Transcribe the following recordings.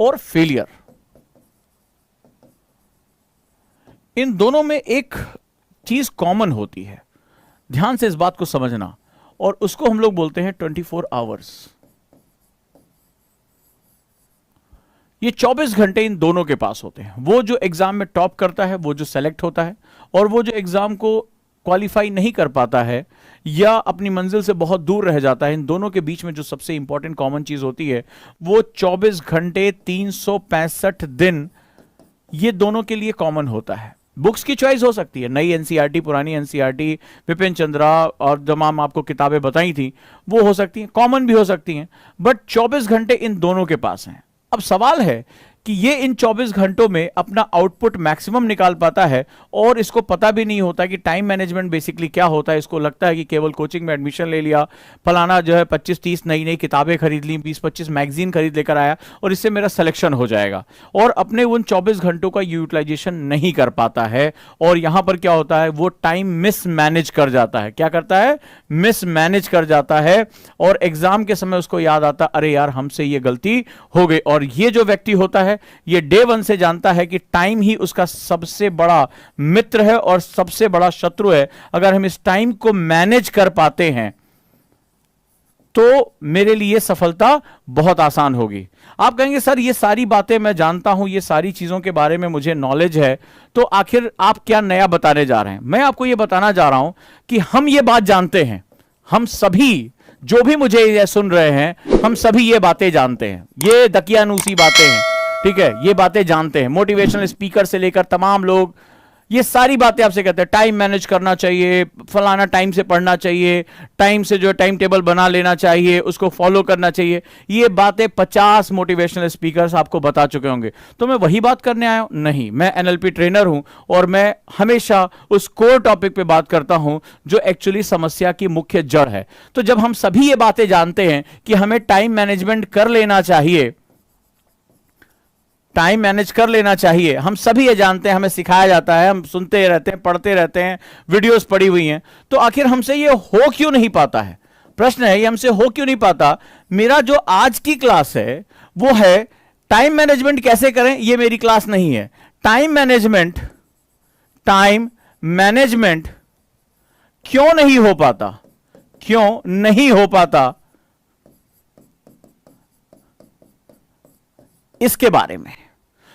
और फेलियर, इन दोनों में एक चीज कॉमन होती है, ध्यान से इस बात को समझना, और उसको हम लोग बोलते हैं 24 आवर्स। ये 24 घंटे इन दोनों के पास होते हैं। वो जो एग्जाम में टॉप करता है, वो जो सेलेक्ट होता है, और वो जो एग्जाम को क्वालिफाई नहीं कर पाता है या अपनी मंजिल से बहुत दूर रह जाता है, इन दोनों के बीच में जो सबसे इंपॉर्टेंट कॉमन चीज होती है वो 24 घंटे 365 दिन, ये दोनों के लिए कॉमन होता है। बुक्स की चॉइस हो सकती है, नई एनसीईआरटी, पुरानी एनसीईआरटी, विपिन चंद्रा और तमाम आपको किताबें बताई थी, वो हो सकती हैं, कॉमन भी हो सकती हैं, बट 24 घंटे इन दोनों के पास हैं। अब सवाल है कि ये इन 24 घंटों में अपना आउटपुट मैक्सिमम निकाल पाता है, और इसको पता भी नहीं होता कि टाइम मैनेजमेंट बेसिकली क्या होता है। इसको लगता है कि केवल कोचिंग में एडमिशन ले लिया, फलाना जो है 25-30 नई नई किताबें खरीद ली, 20-25 मैगजीन खरीद लेकर आया और इससे मेरा सिलेक्शन हो जाएगा, और अपने उन 24 घंटों का यूटिलाइजेशन नहीं कर पाता है। और यहां पर क्या होता है, वो टाइम मिस मैनेज कर जाता है। क्या करता है? मिस मैनेज कर जाता है, और एग्जाम के समय उसको याद आता, अरे यार हमसे ये गलती हो गई। और ये जो व्यक्ति होता है ये डे वन से जानता है कि टाइम ही उसका सबसे बड़ा मित्र है और सबसे बड़ा शत्रु है। अगर हम इस टाइम को मैनेज कर पाते हैं तो मेरे लिए सफलता बहुत आसान होगी। आप कहेंगे सर ये सारी बातें मैं जानता हूं, ये सारी चीजों के बारे में मुझे नॉलेज है, तो आखिर आप क्या नया बताने जा रहे हैं? मैं आपको ये बताना जा रहा हूं कि हम ये बात जानते हैं, हम सभी जो भी मुझे ये सुन रहे हैं, हम सभी ये बातें जानते हैं, ये दकियानूसी बातें हैं, ठीक है, ये बातें जानते हैं। मोटिवेशनल स्पीकर से लेकर तमाम लोग ये सारी बातें आपसे कहते हैं, टाइम मैनेज करना चाहिए, फलाना टाइम से पढ़ना चाहिए, टाइम से जो टाइम टेबल बना लेना चाहिए, उसको फॉलो करना चाहिए। ये बातें 50 मोटिवेशनल स्पीकर्स आपको बता चुके होंगे। तो मैं वही बात करने आया हूं? नहीं, मैं एनएलपी ट्रेनर हूं और मैं हमेशा उस कोर टॉपिक पे बात करता हूं जो एक्चुअली समस्या की मुख्य जड़ है। तो जब हम सभी ये बातें जानते हैं कि हमें टाइम मैनेजमेंट कर लेना चाहिए, टाइम मैनेज कर लेना चाहिए, हम सभी ये जानते हैं, हमें सिखाया जाता है, हम सुनते रहते हैं, पढ़ते रहते हैं, वीडियोस पड़ी हुई हैं, तो आखिर हमसे ये हो क्यों नहीं पाता है? प्रश्न है, ये हमसे हो क्यों नहीं पाता? मेरा जो आज की क्लास है वो है टाइम मैनेजमेंट कैसे करें, ये मेरी क्लास नहीं है। टाइम मैनेजमेंट क्यों नहीं हो पाता, क्यों नहीं हो पाता, इसके बारे में।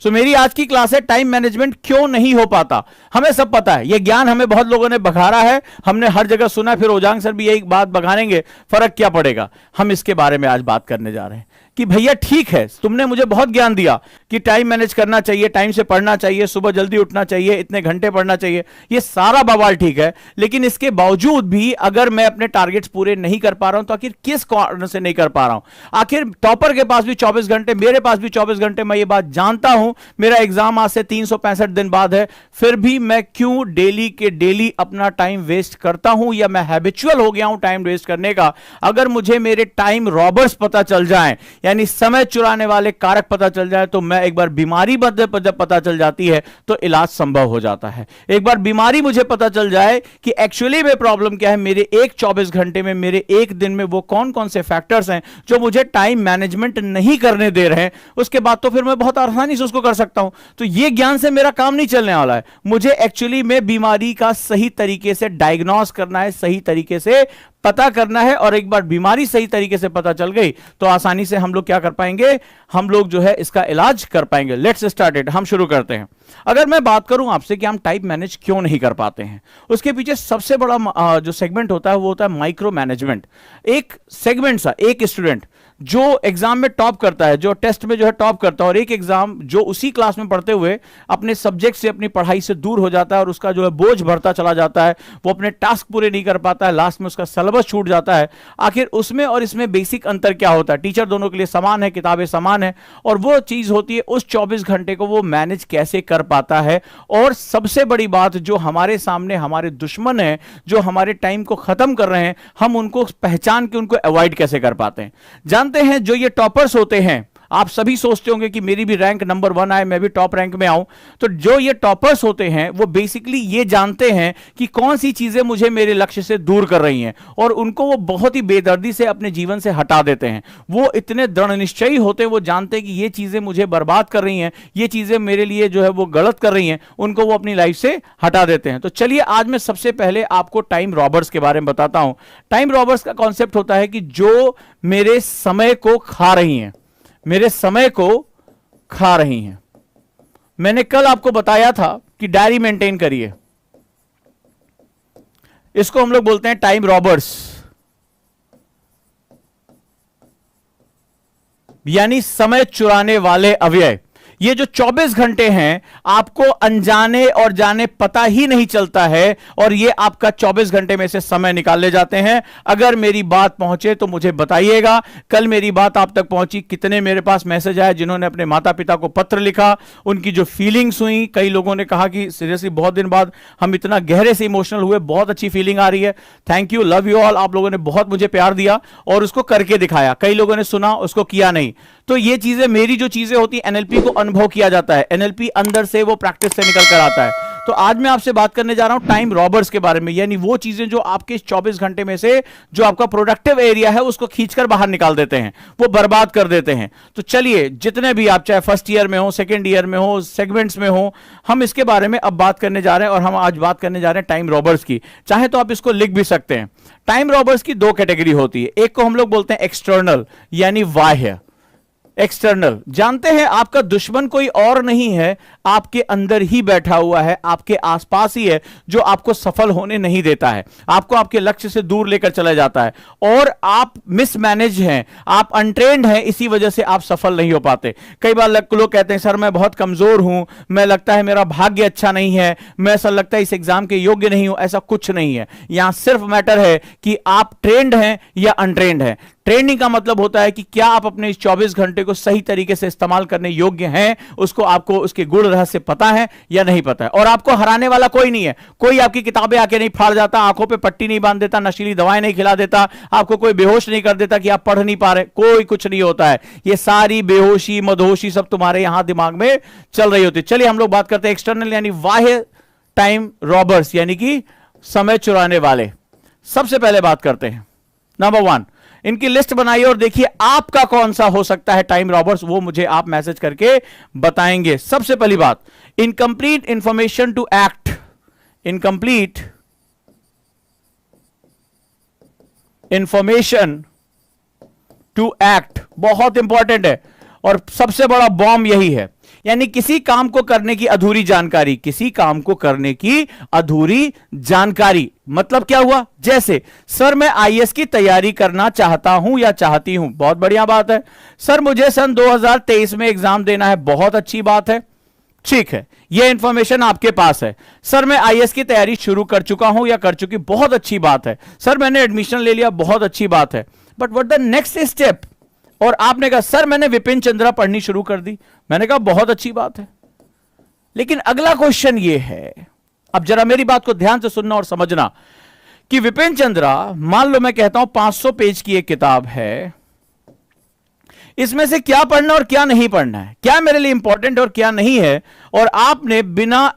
सो मेरी आज की क्लास है टाइम मैनेजमेंट क्यों नहीं हो पाता। हमें सब पता है, ये ज्ञान हमें बहुत लोगों ने बघारा है, हमने हर जगह सुना, फिर ओजांग सर भी यही बात बघारेंगे, फर्क क्या पड़ेगा। हम इसके बारे में आज बात करने जा रहे हैं कि भैया ठीक है, तुमने मुझे बहुत ज्ञान दिया कि टाइम मैनेज करना चाहिए, टाइम से पढ़ना चाहिए, सुबह जल्दी उठना चाहिए, इतने घंटे पढ़ना चाहिए, ये सारा बवाल ठीक है, लेकिन इसके बावजूद भी अगर मैं अपने टारगेट्स पूरे नहीं कर पा रहा हूं तो आखिर किस कारण से नहीं कर पा रहा हूं? आखिर टॉपर के पास भी 24 घंटे, मेरे पास भी 24 घंटे, मैं ये बात जानता हूं, मेरा एग्जाम आज से 365 दिन बाद है, फिर भी मैं क्यों डेली के डेली अपना टाइम वेस्ट करता हूं, या मैं हैबिचुअल हो गया हूं टाइम वेस्ट करने का। अगर मुझे मेरे टाइम रॉबर्स पता चल जाएं, यानी समय चुराने वाले कारक पता चल जाए, तो मैं एक बार बीमारी जब पता चल जाती है तो इलाज संभव हो जाता है। एक बार बीमारी मुझे पता चल जाए कि एक्चुअली में प्रॉब्लम क्या है, मेरे एक 24 घंटे में, मेरे एक दिन में वो कौन कौन से फैक्टर्स हैं जो मुझे टाइम मैनेजमेंट नहीं करने दे रहे हैं, उसके बाद तो फिर मैं बहुत आसानी से उसको कर सकता हूं। तो ये ज्ञान से मेरा काम नहीं चलने वाला है। मुझे एक्चुअली में बीमारी का सही तरीके से डायग्नोस करना है, सही तरीके से पता करना है, और एक बार बीमारी सही तरीके से पता चल गई तो आसानी से हम लोग क्या कर पाएंगे, हम लोग जो है इसका इलाज कर पाएंगे। लेट्स स्टार्ट इट, हम शुरू करते हैं। अगर मैं बात करूं आपसे कि हम टाइम मैनेज क्यों नहीं कर पाते हैं, उसके पीछे सबसे बड़ा जो सेगमेंट होता है वो होता है माइक्रो मैनेजमेंट। एक सेगमेंट सा, एक स्टूडेंट जो एग्जाम में टॉप करता है, जो टेस्ट में जो है टॉप करता है, और एक एग्जाम जो उसी क्लास में पढ़ते हुए अपने सब्जेक्ट से, अपनी पढ़ाई से दूर हो जाता है और उसका जो है बोझ बढ़ता चला जाता है, वो अपने टास्क पूरे नहीं कर पाता है, लास्ट में उसका सिलेबस छूट जाता है। आखिर उसमें और इसमें बेसिक अंतर क्या होता है? टीचर दोनों के लिए समान है, किताबें समान है, और वो चीज होती है उस 24 घंटे को वो मैनेज कैसे कर पाता है। और सबसे बड़ी बात, जो हमारे सामने हमारे दुश्मन है, जो हमारे टाइम को खत्म कर रहे हैं, हम उनको पहचान के उनको अवॉइड कैसे कर पाते हैं। जानते हैं जो ये टॉपर्स होते हैं, आप सभी सोचते होंगे कि मेरी भी रैंक नंबर 1 आए, मैं भी टॉप रैंक में आऊं। तो जो ये टॉपर्स होते हैं वो बेसिकली ये जानते हैं कि कौन सी चीजें मुझे मेरे लक्ष्य से दूर कर रही हैं, और उनको वो बहुत ही बेदर्दी से अपने जीवन से हटा देते हैं। वो इतने दृढ़ निश्चयी होते हैं, वो जानते हैं कि ये चीजें मुझे बर्बाद कर रही हैं, ये चीजें मेरे लिए जो है वो गलत कर रही हैं, उनको वो अपनी लाइफ से हटा देते हैं। तो चलिए आज मैं सबसे पहले आपको टाइम रॉबर्स के बारे में बताता हूं। टाइम रॉबर्स का कॉन्सेप्ट होता है कि जो मेरे समय को खा रही हैं, मेरे समय को खा रही हैं। मैंने कल आपको बताया था कि डायरी मेंटेन करिए, इसको हम लोग बोलते हैं टाइम रॉबर्स, यानी समय चुराने वाले अव्यय। ये जो 24 घंटे हैं आपको अनजाने और जाने पता ही नहीं चलता है, और ये आपका 24 घंटे में से समय निकाल ले जाते हैं। अगर मेरी बात पहुंचे तो मुझे बताइएगा, कल मेरी बात आप तक पहुंची? कितने मेरे पास मैसेज आए जिन्होंने अपने माता पिता को पत्र लिखा, उनकी जो फीलिंग्स हुई। कई लोगों ने कहा कि सीरियसली बहुत दिन बाद हम इतना गहरे से इमोशनल हुए, बहुत अच्छी फीलिंग आ रही है। Thank you, love you all. आप लोगों ने बहुत मुझे प्यार दिया और उसको करके दिखाया। कई लोगों ने सुना, उसको किया नहीं। तो ये चीजें, मेरी जो चीजें होती हैं, एनएलपी को अनुभव किया जाता है, एनएलपी अंदर से वो प्रैक्टिस से निकल कर आता है। तो आज मैं आपसे बात करने जा रहा हूं टाइम रॉबर्स के बारे में, यानी वो चीजें जो आपके 24 घंटे में से जो आपका प्रोडक्टिव एरिया है उसको खींचकर बाहर निकाल देते हैं, वो बर्बाद कर देते हैं। तो चलिए, जितने भी आप चाहे फर्स्ट ईयर में हो, सेकेंड ईयर में हो, सेगमेंट्स में हो, हम इसके बारे में अब बात करने जा रहे हैं। और हम आज बात करने जा रहे हैं टाइम रॉबर्स की। चाहे तो आप इसको लिख भी सकते हैं। टाइम रॉबर्स की दो कैटेगरी होती है। एक को हम लोग बोलते हैं एक्सटर्नल, यानी बाह्य। एक्सटर्नल, जानते हैं आपका दुश्मन कोई और नहीं है, आपके अंदर ही बैठा हुआ है, आपके आसपास ही है, जो आपको सफल होने नहीं देता है, आपको आपके लक्ष्य से दूर लेकर चला जाता है। और आप मिसमैनेज हैं, आप अनट्रेंड हैं, इसी वजह से आप सफल नहीं हो पाते। कई बार लोग कहते हैं सर मैं बहुत कमजोर हूं, मैं लगता है मेरा भाग्य अच्छा नहीं है, मैं ऐसा लगता है इस एग्जाम के योग्य नहीं हूं। ऐसा कुछ नहीं है। यहां सिर्फ मैटर है कि आप ट्रेंड हैं या अनट्रेंड हैं। ट्रेंडिंग का मतलब होता है कि क्या आप अपने इस 24 घंटे को सही तरीके से इस्तेमाल करने योग्य हैं, उसको आपको उसके गुण रहस्य पता है या नहीं पता है। और आपको हराने वाला कोई नहीं है। कोई आपकी किताबें आके नहीं फाड़ जाता, आंखों पे पट्टी नहीं बांध देता, नशीली दवाएं नहीं खिला देता, आपको कोई बेहोश नहीं कर देता कि आप पढ़ नहीं पा रहे। कोई कुछ नहीं होता है। ये सारी बेहोशी मदहोशी सब तुम्हारे यहां दिमाग में चल रही होती है। चलिए हम लोग बात करते हैं एक्सटर्नल यानी बाह्य टाइम रॉबर्स, यानी कि समय चुराने वाले। सबसे पहले बात करते हैं नंबर 1। इनकी लिस्ट बनाइए और देखिए आपका कौन सा हो सकता है टाइम रॉबर्स, वो मुझे आप मैसेज करके बताएंगे। सबसे पहली बात, incomplete information to act. Incomplete information to act बहुत इंपॉर्टेंट है, और सबसे बड़ा बॉम्ब यही है। यानी किसी काम को करने की अधूरी जानकारी, किसी काम को करने की अधूरी जानकारी। मतलब क्या हुआ? जैसे सर मैं आईएएस की तैयारी करना चाहता हूं या चाहती हूं, बहुत बढ़िया बात है। सर मुझे सन 2023 में एग्जाम देना है, बहुत अच्छी बात है, ठीक है, यह इंफॉर्मेशन आपके पास है। सर मैं आईएएस की तैयारी शुरू कर चुका हूं या कर चुकी, बहुत अच्छी बात है। सर मैंने एडमिशन ले लिया, बहुत अच्छी बात है। But what the next step? और आपने कहा सर मैंने विपिन चंद्रा पढ़नी शुरू कर दी, मैंने कहा बहुत अच्छी बात है। लेकिन अगला क्वेश्चन यह है, अब जरा मेरी बात को ध्यान से सुनना और समझना, कि विपिन चंद्रा, मान लो मैं कहता हूं 500 पेज की एक किताब है, इसमें से क्या पढ़ना और क्या नहीं पढ़ना है, क्या मेरे लिए इंपॉर्टेंट और क्या नहीं है, और आपने बिना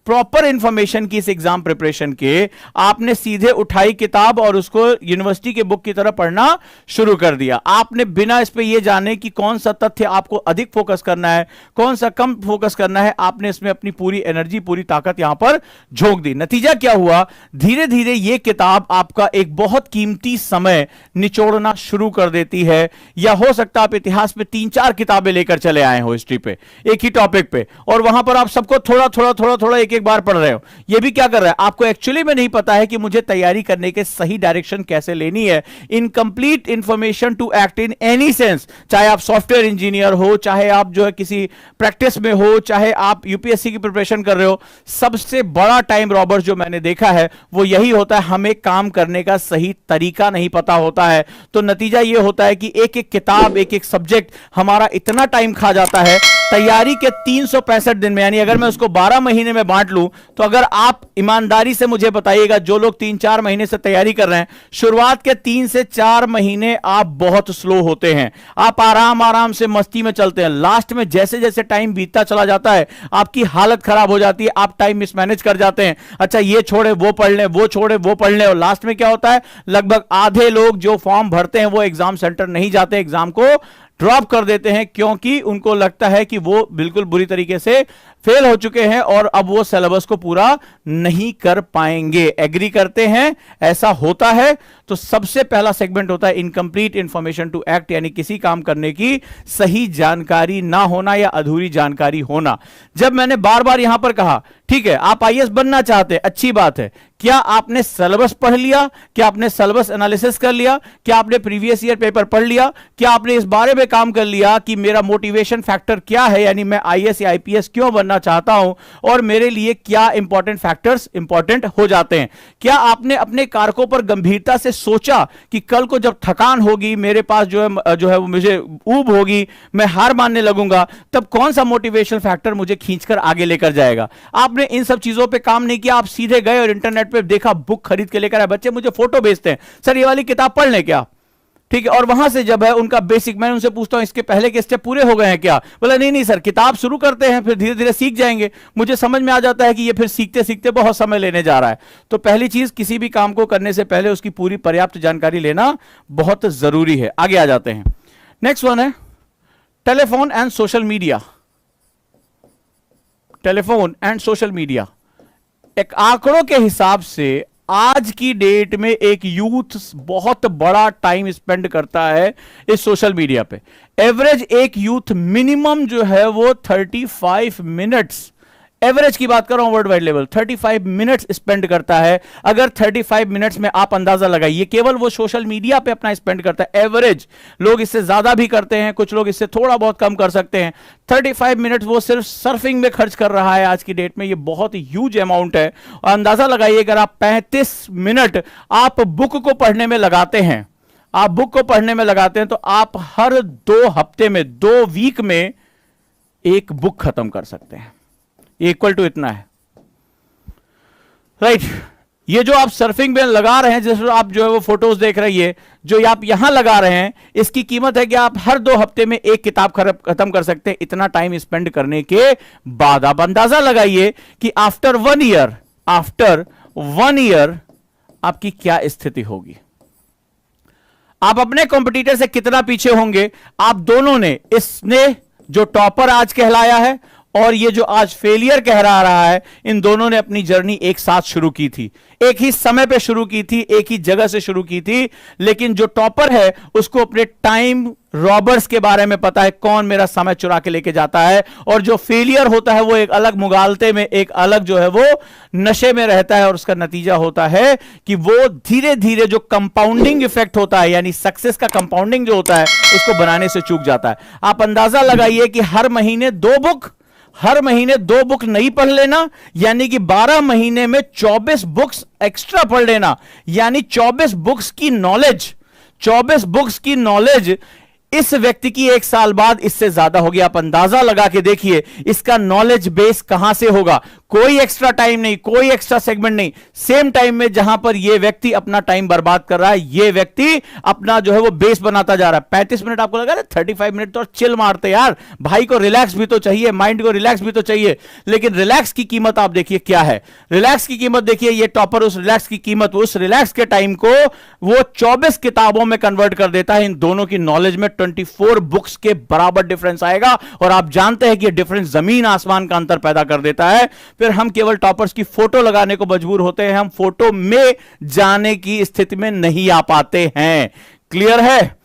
प्रॉपर इंफॉर्मेशन की इस एग्जाम प्रिपरेशन के आपने सीधे उठाई किताब और उसको यूनिवर्सिटी के बुक की तरह पढ़ना शुरू कर दिया। आपने बिना इस पे ये जाने कि कौन सा तथ्य आपको अधिक फोकस करना है, कौन सा कम फोकस करना है, आपने इसमें अपनी पूरी एनर्जी, पूरी ताकत यहां पर झोंक दी। नतीजा क्या हुआ? धीरे धीरे ये किताब आपका एक बहुत कीमती समय निचोड़ना शुरू कर देती है। या हो सकता है आप इतिहास में 3-4 किताबें लेकर चले आए हो हिस्ट्री पे, एक ही टॉपिक पे, और वहां पर आप सबको थोड़ा थोड़ा थोड़ा थोड़ा एक बार पढ़ रहे हो। ये भी क्या कर रहा है? आपको एक्चुअली में नहीं पता है कि मुझे तैयारी करने के सही डायरेक्शन कैसे लेनी है। Incomplete information to act in any sense, चाहे आप सॉफ्टवेयर इंजीनियर हो, चाहे आप जो है किसी प्रैक्टिस में हो, चाहे आप यूपीएससी की प्रिपरेशन कर रहे हो, सबसे बड़ा टाइम रॉबर्स जो मैंने देखा है वो यही होता है, हमें काम करने का सही तरीका नहीं पता होता है। तो नतीजा ये होता है कि एक एक किताब, एक एक सब्जेक्ट हमारा इतना टाइम खा जाता है तैयारी के 365 दिन में, यानी अगर मैं उसको 12 महीने में बांट लूं, तो अगर आप ईमानदारी से मुझे बताइएगा, जो लोग 3-4 महीने से तैयारी कर रहे हैं, शुरुआत के 3 से 4 महीने आप बहुत स्लो होते हैं, आप आराम आराम से मस्ती में चलते हैं। लास्ट में जैसे जैसे टाइम बीतता चला जाता है, आपकी हालत खराब हो जाती है, आप टाइम मिसमैनेज कर जाते हैं। अच्छा, ये छोड़े वो पढ़ लें, वो छोड़े वो पढ़ लें, और लास्ट में क्या होता है, लगभग आधे लोग जो फॉर्म भरते हैं वो एग्जाम सेंटर नहीं जाते, एग्जाम को ड्रॉप कर देते हैं, क्योंकि उनको लगता है कि वो बिल्कुल बुरी तरीके से फेल हो चुके हैं और अब वो सिलेबस को पूरा नहीं कर पाएंगे। एग्री करते हैं, ऐसा होता है। तो सबसे पहला सेगमेंट होता है इनकम्प्लीट इंफॉर्मेशन टू एक्ट, यानी किसी काम करने की सही जानकारी ना होना या अधूरी जानकारी होना। जब मैंने बार बार यहां पर कहा, ठीक है आप आईएएस बनना चाहते हैं, अच्छी बात है, क्या आपने सिलेबस पढ़ लिया, क्या आपने सिलेबस एनालिसिस कर लिया, क्या आपने प्रीवियस ईयर पेपर पढ़ लिया, क्या आपने इस बारे में काम कर लिया कि मेरा मोटिवेशन फैक्टर क्या है, यानी मैं आईएएस या आईपीएस क्यों बनना चाहता हूं और मेरे लिए क्या इंपॉर्टेंट फैक्टर्स इंपॉर्टेंट हो जाते हैं। क्या आपने अपने कारकों पर गंभीरता से सोचा कि कल को जब थकान होगी, मेरे पास जो है वो मुझे ऊब होगी, मैं हार मानने लगूंगा, तब कौन सा मोटिवेशन फैक्टर मुझे खींचकर आगे लेकर जाएगा। आपने इन सब चीजों पे काम नहीं किया, आप सीधे गए और इंटरनेट पे देखा, बुक खरीद के लेकर आए। बच्चे मुझे फोटो भेजते हैं, सर ये वाली किताब पढ़ लें क्या, ठीक है, और वहां से जब है उनका बेसिक, मैं उनसे पूछता हूं इसके पहले के स्टेप पूरे हो गए हैं क्या, बोला नहीं नहीं सर, किताब शुरू करते हैं फिर धीरे धीरे सीख जाएंगे। मुझे समझ में आ जाता है कि ये फिर सीखते सीखते बहुत समय लेने जा रहा है। तो पहली चीज, किसी भी काम को करने से पहले उसकी पूरी पर्याप्त जानकारी लेना बहुत जरूरी है। आगे आ जाते हैं, नेक्स्ट वन है telephone and social media. Telephone and social media, एक आंकड़ों के हिसाब से आज की डेट में एक यूथ बहुत बड़ा टाइम स्पेंड करता है इस सोशल मीडिया पे। एवरेज एक यूथ मिनिमम जो है वो 35 मिनट्स, एवरेज की बात कर रहा हूं world wide level, 35 minutes spend करता है। अगर 35 मिनट्स में आप अंदाजा लगाइए, केवल वो सोशल मीडिया पे अपना स्पेंड करता है। एवरेज लोग इससे ज्यादा भी करते हैं, कुछ लोग इससे थोड़ा बहुत कम कर सकते हैं। 35 मिनट वो सिर्फ सर्फिंग में खर्च कर रहा है आज की डेट में। ये बहुत ह्यूज अमाउंट है। और अंदाजा लगाइए, अगर आप 35 मिनट आप बुक को पढ़ने में लगाते हैं, आप बुक को पढ़ने में लगाते हैं, तो आप हर 2 हफ्ते में, 2 वीक में एक बुक खत्म कर सकते हैं। इक्वल टू इतना है, राइट। ये जो आप सर्फिंग में लगा रहे हैं, जैसे आप जो है वो फोटोज देख रही है, जो आप यहां लगा रहे हैं, इसकी कीमत है कि आप हर 2 हफ्ते में एक किताब खत्म कर सकते हैं। इतना टाइम स्पेंड करने के बाद आप अंदाजा लगाइए कि आफ्टर 1 ईयर आपकी क्या स्थिति होगी। आप अपने कॉम्पिटिटर से कितना पीछे होंगे। आप दोनों ने, इसने जो टॉपर आज कहलाया है और ये जो आज फेलियर कह रहा है, इन दोनों ने अपनी जर्नी एक साथ शुरू की थी, एक ही समय पे शुरू की थी, एक ही जगह से शुरू की थी। लेकिन जो टॉपर है उसको अपने टाइम रॉबर्स के बारे में पता है, कौन मेरा समय चुरा के लेके जाता है। और जो फेलियर होता है वो एक अलग मुगालते में, एक अलग जो है वो नशे में रहता है। और उसका नतीजा होता है कि वो धीरे धीरे जो कंपाउंडिंग इफेक्ट होता है, यानी सक्सेस का कंपाउंडिंग जो होता है, उसको बनाने से चूक जाता है। आप अंदाजा लगाइए कि हर महीने 2 बुक नहीं पढ़ लेना, यानी कि 12 महीने में 24 बुक्स एक्स्ट्रा पढ़ लेना, यानी 24 बुक्स की नॉलेज इस व्यक्ति की 1 साल बाद इससे ज्यादा होगी। आप अंदाजा लगा के देखिए इसका नॉलेज बेस कहां से होगा। कोई एक्स्ट्रा टाइम नहीं, कोई एक्स्ट्रा सेगमेंट नहीं, सेम टाइम में जहां पर यह व्यक्ति अपना टाइम बर्बाद कर रहा है, यह व्यक्ति अपना जो है वो बेस बनाता जा रहा है। 35 मिनट आपको लगा, 35 मिनट तो चिल मारते यार, भाई को रिलैक्स भी तो चाहिए, माइंड को रिलैक्स भी तो चाहिए। लेकिन रिलैक्स की कीमत आप देखिए क्या है। रिलैक्स की कीमत देखिए, ये टॉपर उस रिलैक्स की कीमत, उस रिलैक्स के टाइम को वो 24 किताबों में कन्वर्ट कर देता है। इन दोनों की नॉलेज में 24 बुक्स के बराबर डिफरेंस आएगा। और आप जानते हैं कि यह डिफरेंस जमीन आसमान का अंतर पैदा कर देता है। फिर हम केवल टॉपर्स की फोटो लगाने को मजबूर होते हैं, हम फोटो में जाने की स्थिति में नहीं आ पाते हैं। क्लियर है?